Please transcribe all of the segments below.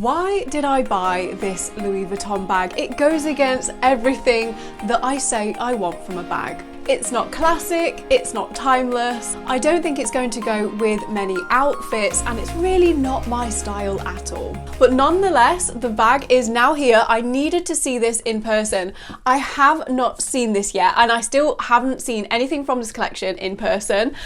Why did I buy this Louis Vuitton bag? It goes against everything that I say I want from a bag. It's not classic, it's not timeless, I don't think it's going to go with many outfits, and it's really not my style at all. But nonetheless, the bag is now here. I needed to see this in person. I have not seen this yet, and I still haven't seen anything from this collection in person.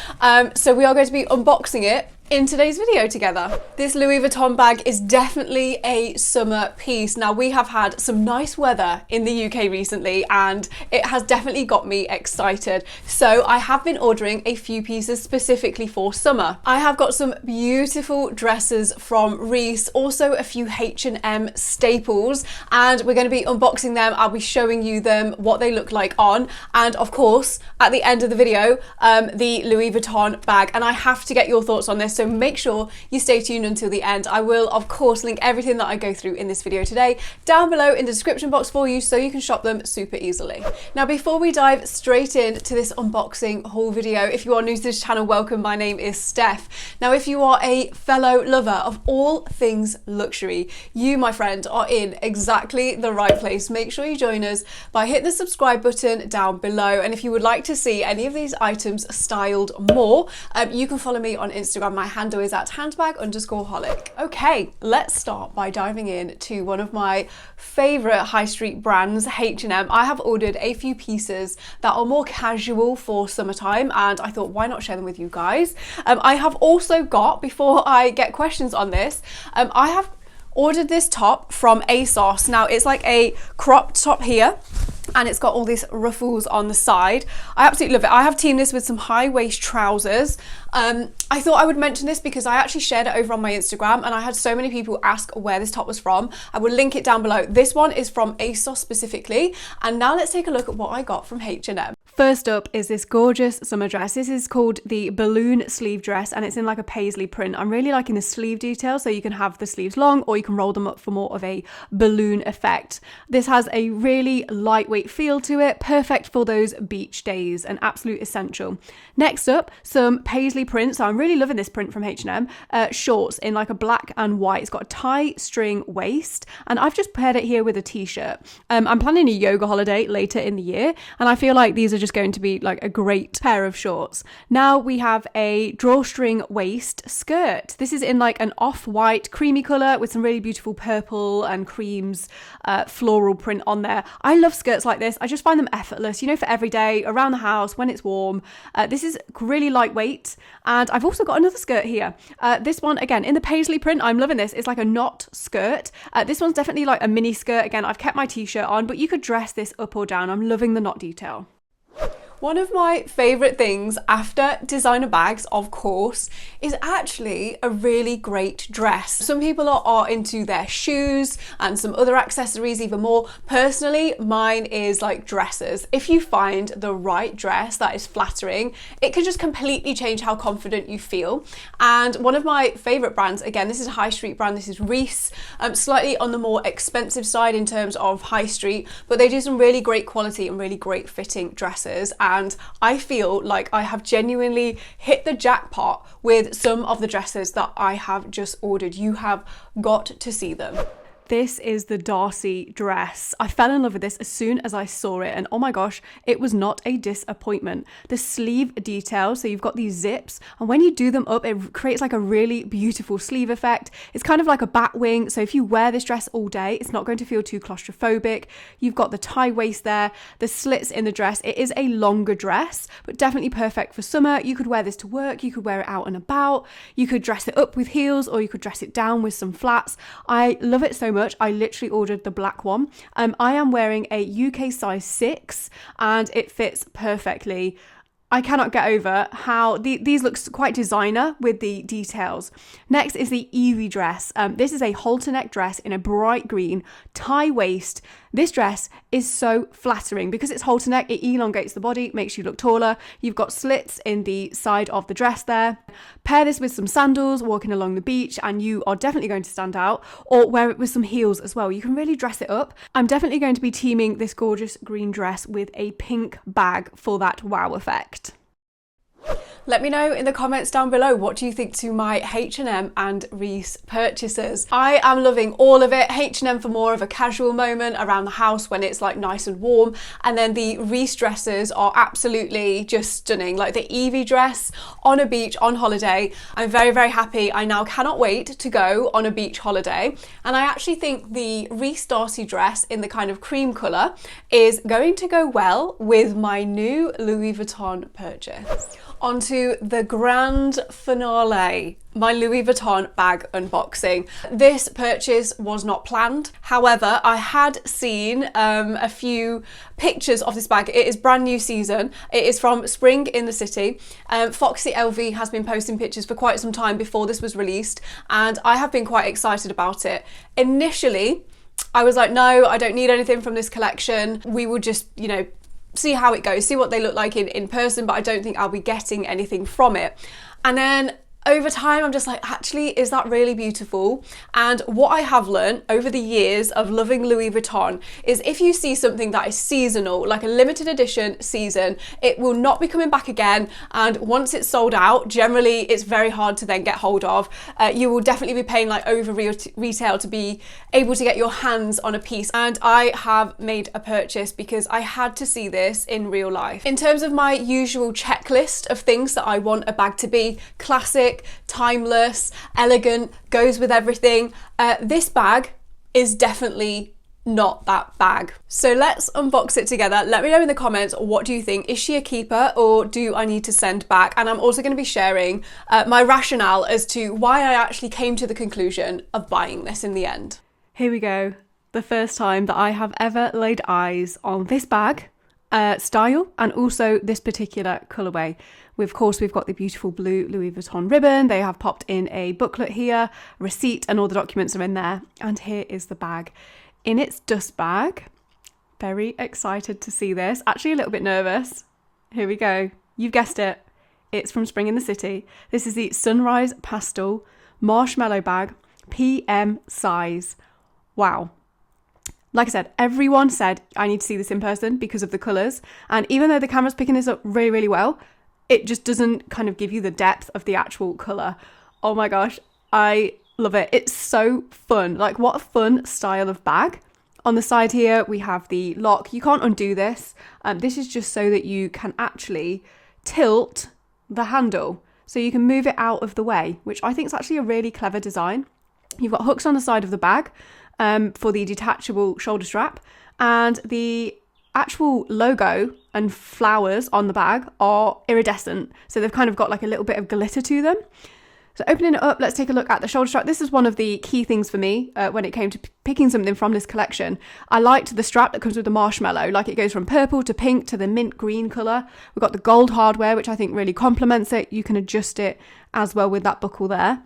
So we are going to be unboxing it in today's video together. This Louis Vuitton bag is definitely a summer piece. Now, we have had some nice weather in the UK recently, and it has definitely got me excited. So I have been ordering a few pieces specifically for summer. I have got some beautiful dresses from Reiss, also a few H&M staples, and we're going to be unboxing them. I'll be showing you them, what they look like on, and of course, at the end of the video, the Louis Vuitton bag. And I have to get your thoughts on this, so make sure you stay tuned until the end. I will, of course, link everything that I go through in this video today down below in the description box for you, so you can shop them super easily. Now, before we dive straight into this unboxing haul video, if you are new to this channel, welcome. My name is Steph. Now, if you are a fellow lover of all things luxury, you, my friend, are in exactly the right place. Make sure you join us by hitting the subscribe button down below. And if you would like to see any of these items styled more, you can follow me on Instagram. My handle is at handbag_holic. Okay, let's start by diving in to one of my favorite high street brands, H&M. I have ordered a few pieces that are more casual for summertime, and I thought, why not share them with you guys? I have also got, before I get questions on this, I have ordered this top from ASOS. Now, it's like a cropped top here, and it's got all these ruffles on the side. I absolutely love it. I have teamed this with some high waist trousers. I thought I would mention this because I actually shared it over on my Instagram, and I had so many people ask where this top was from. I will link it down below. This one is from ASOS specifically. And now let's take a look at what I got from H&M. First up is this gorgeous summer dress. This is called the balloon sleeve dress, and it's in like a paisley print. I'm really liking the sleeve detail, so you can have the sleeves long or you can roll them up for more of a balloon effect. This has a really lightweight feel to it, perfect for those beach days, an absolute essential. Next up, some paisley print. So I'm really loving this print from H&M. Shorts in like a black and white. It's got a tie string waist, and I've just paired it here with a t-shirt. I'm planning a yoga holiday later in the year, and I feel like these are just going to be like a great pair of shorts. Now we have a drawstring waist skirt. This is in like an off-white creamy colour with some really beautiful purple and creams floral print on there. I love skirts like this. I just find them effortless, you know, for every day, around the house, when it's warm. This is really lightweight, and I've also got another skirt here. This one, again, in the paisley print. I'm loving this. It's like a knot skirt. This one's definitely like a mini skirt. Again, I've kept my t-shirt on, but you could dress this up or down. I'm loving the knot detail. One of my favourite things after designer bags, of course, is actually a really great dress. Some people are into their shoes and some other accessories even more. Personally, mine is like dresses. If you find the right dress that is flattering, it can just completely change how confident you feel. And one of my favourite brands, again, this is a high street brand, this is Reiss, slightly on the more expensive side in terms of high street, but they do some really great quality and really great fitting dresses. And I feel like I have genuinely hit the jackpot with some of the dresses that I have just ordered. You have got to see them. This is the Darcy dress. I fell in love with this as soon as I saw it, and oh my gosh, it was not a disappointment. The sleeve detail, so you've got these zips, and when you do them up, it creates like a really beautiful sleeve effect. It's kind of like a bat wing, so if you wear this dress all day, it's not going to feel too claustrophobic. You've got the tie waist there, the slits in the dress. It is a longer dress, but definitely perfect for summer. You could wear this to work, you could wear it out and about, you could dress it up with heels, or you could dress it down with some flats. I love it so much. I literally ordered the black one. I am wearing a UK size 6, and it fits perfectly. I cannot get over how these look quite designer with the details. Next is the Evie dress. This is a halter neck dress in a bright green, tie waist. This dress is so flattering because it's halter neck. It elongates the body, makes you look taller. You've got slits in the side of the dress there. Pair this with some sandals, walking along the beach, and you are definitely going to stand out, or wear it with some heels as well. You can really dress it up. I'm definitely going to be teaming this gorgeous green dress with a pink bag for that wow effect. Let me know in the comments down below, what do you think to my H&M and Reiss purchases? I am loving all of it. H&M for more of a casual moment around the house when it's like nice and warm, and then the Reiss dresses are absolutely just stunning. Like the Evie dress on a beach on holiday. I'm very, very happy. I now cannot wait to go on a beach holiday, and I actually think the Reiss Darcy dress in the kind of cream colour is going to go well with my new Louis Vuitton purchase. Onto the grand finale, my Louis Vuitton bag unboxing. This purchase was not planned. However, I had seen a few pictures of this bag. It is brand new season. It is from Spring in the City. Foxy LV has been posting pictures for quite some time before this was released, and I have been quite excited about it. Initially, I was like, no, I don't need anything from this collection. We will just, you know, see how it goes, see what they look like in person, but I don't think I'll be getting anything from it. And then over time, I'm just like, actually, is that really beautiful? And what I have learned over the years of loving Louis Vuitton is if you see something that is seasonal, like a limited edition season, it will not be coming back again. And once it's sold out, generally it's very hard to then get hold of. You will definitely be paying like over retail to be able to get your hands on a piece. And I have made a purchase because I had to see this in real life. In terms of my usual checklist of things that I want a bag to be: classic, timeless, elegant, goes with everything. This bag is definitely not that bag. So let's unbox it together. Let me know in the comments, what do you think? Is she a keeper or do I need to send back? And I'm also going to be sharing my rationale as to why I actually came to the conclusion of buying this in the end. Here we go. The first time that I have ever laid eyes on this bag style and also this particular colourway. Of course, we've got the beautiful blue Louis Vuitton ribbon. They have popped in a booklet here, receipt, and all the documents are in there. And here is the bag in its dust bag. Very excited to see this. Actually a little bit nervous. Here we go. You've guessed it. It's from Spring in the City. This is the Sunrise Pastel Marshmallow bag, PM size. Wow. Like I said, everyone said I need to see this in person because of the colours. And even though the camera's picking this up really, really well, it just doesn't kind of give you the depth of the actual colour. Oh my gosh, I love it. It's so fun. Like, what a fun style of bag. On the side here, we have the lock. You can't undo this. This is just so that you can actually tilt the handle so you can move it out of the way, which I think is actually a really clever design. You've got hooks on the side of the bag for the detachable shoulder strap, and the actual logo and flowers on the bag are iridescent, so they've kind of got like a little bit of glitter to them. So opening it up, let's take a look at the shoulder strap. This is one of the key things for me when it came to picking something from this collection. I liked the strap that comes with the marshmallow. Like, it goes from purple to pink to the mint green colour. We've got the gold hardware, which I think really complements it. You can adjust it as well with that buckle there.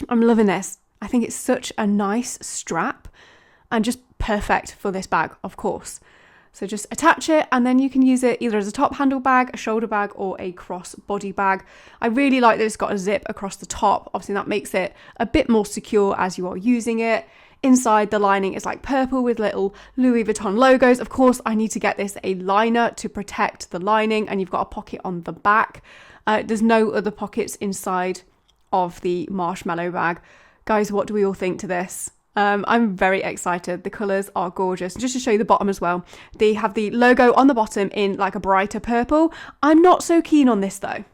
I'm loving this. I think it's such a nice strap and just perfect for this bag, of course. So just attach it, and then you can use it either as a top handle bag, a shoulder bag, or a cross body bag. I really like that it's got a zip across the top. Obviously that makes it a bit more secure as you are using it. Inside, the lining is like purple with little Louis Vuitton logos. Of course, I need to get this a liner to protect the lining, and you've got a pocket on the back. There's no other pockets inside of the marshmallow bag. Guys, what do we all think to this? I'm very excited. The colours are gorgeous. Just to show you the bottom as well, they have the logo on the bottom in like a brighter purple. I'm not so keen on this though.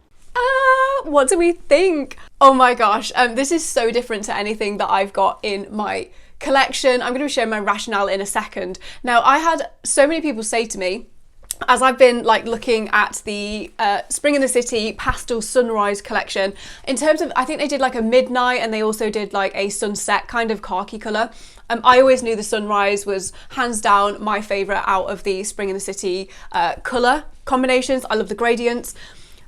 What do we think? Oh my gosh, this is so different to anything that I've got in my collection. I'm going to share my rationale in a second. Now, I had so many people say to me, as I've been like looking at the Spring in the City Pastel Sunrise collection, in terms of, I think they did like a midnight, and they also did like a sunset kind of khaki colour. I always knew the Sunrise was hands down my favourite out of the Spring in the City colour combinations. I love the gradients.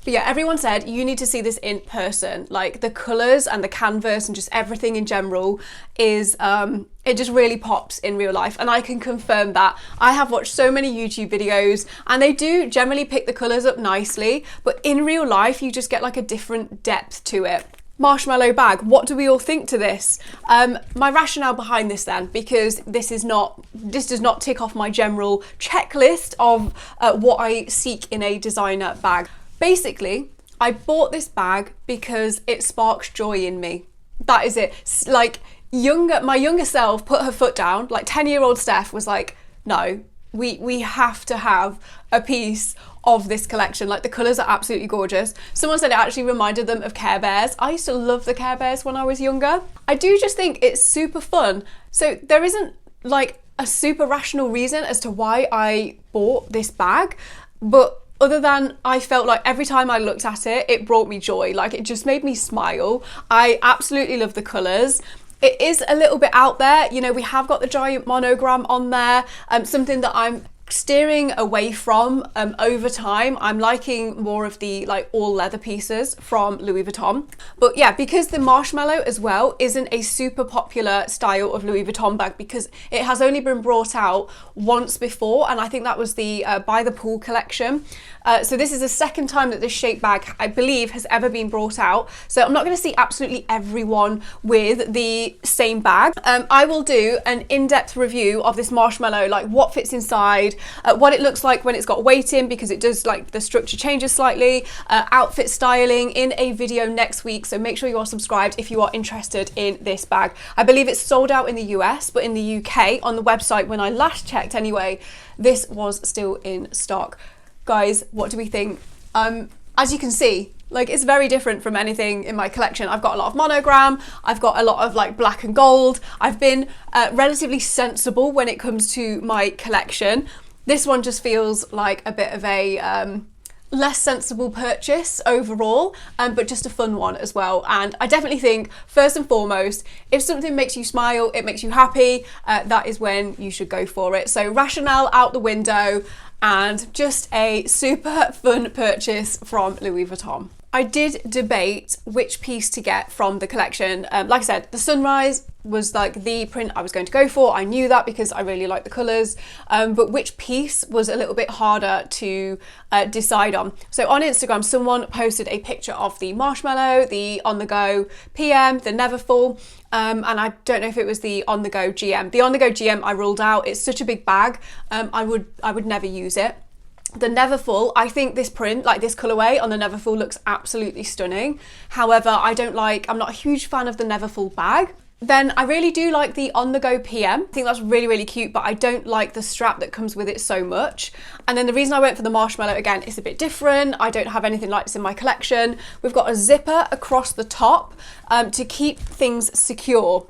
But yeah, everyone said you need to see this in person. Like, the colours and the canvas and just everything in general is, it just really pops in real life. And I can confirm that. I have watched so many YouTube videos, and they do generally pick the colours up nicely, but in real life, you just get like a different depth to it. Marshmallow bag, what do we all think to this? My rationale behind this then, because this does not tick off my general checklist of what I seek in a designer bag. Basically, I bought this bag because it sparks joy in me. That is it. Like my younger self put her foot down, like 10-year-old Steph was like, no, we have to have a piece of this collection. Like the colours are absolutely gorgeous. Someone said it actually reminded them of Care Bears. I used to love the Care Bears when I was younger. I do just think it's super fun. So there isn't like a super rational reason as to why I bought this bag, but other than I felt like every time I looked at it, it brought me joy. Like it just made me smile. I absolutely love the colours. It is a little bit out there. You know, we have got the giant monogram on there, something that I'm steering away from over time. I'm liking more of the like all leather pieces from Louis Vuitton. But yeah, because the marshmallow as well isn't a super popular style of Louis Vuitton bag, because it has only been brought out once before, and I think that was the By the Pool collection. So this is the second time that this shape bag, I believe, has ever been brought out. So I'm not going to see absolutely everyone with the same bag. I will do an in-depth review of this marshmallow, like what fits inside, what it looks like when it's got weight in, because it does, like the structure changes slightly, outfit styling in a video next week. So make sure you are subscribed if you are interested in this bag. I believe it's sold out in the US, but in the UK on the website, when I last checked anyway, this was still in stock. Guys, what do we think? As you can see, like it's very different from anything in my collection. I've got a lot of monogram, I've got a lot of like black and gold. I've been relatively sensible when it comes to my collection. This one just feels like a bit of a less sensible purchase overall, but just a fun one as well. And I definitely think, first and foremost, if something makes you smile, it makes you happy, that is when you should go for it. So rationale out the window, and just a super fun purchase from Louis Vuitton. I did debate which piece to get from the collection. Like I said, the Sunrise was like the print I was going to go for. I knew that because I really like the colours, but which piece was a little bit harder to decide on. So on Instagram, someone posted a picture of the marshmallow, the On The Go PM, the Neverfull, and I don't know if it was the On The Go GM. The On The Go GM I ruled out. It's such a big bag. I would never use it. The Neverfull, I think this print, like this colourway on the Neverfull, looks absolutely stunning. However, I'm not a huge fan of the Neverfull bag. Then I really do like the On The Go PM. I think that's really, really cute, but I don't like the strap that comes with it so much. And then the reason I went for the marshmallow, again, it's a bit different. I don't have anything like this in my collection. We've got a zipper across the top to keep things secure.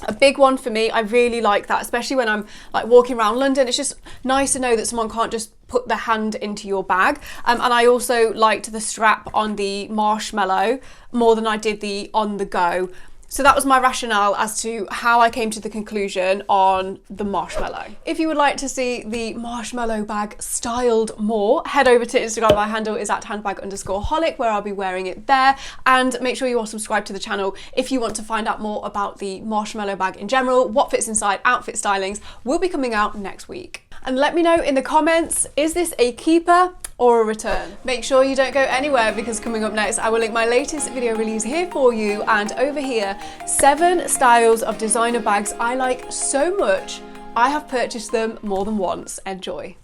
A big one for me. I really like that, especially when I'm like walking around London. It's just nice to know that someone can't just put their hand into your bag. And I also liked the strap on the marshmallow more than I did the On The Go. So that was my rationale as to how I came to the conclusion on the marshmallow. If you would like to see the marshmallow bag styled more, head over to Instagram. My handle is at handbag_holic, where I'll be wearing it there. And make sure you are subscribed to the channel if you want to find out more about the marshmallow bag in general. What fits inside, outfit stylings will be coming out next week. And let me know in the comments, is this a keeper or a return? Make sure you don't go anywhere, because coming up next, I will link my latest video release here for you, and over here, 7 styles of designer bags I like so much, I have purchased them more than once. Enjoy.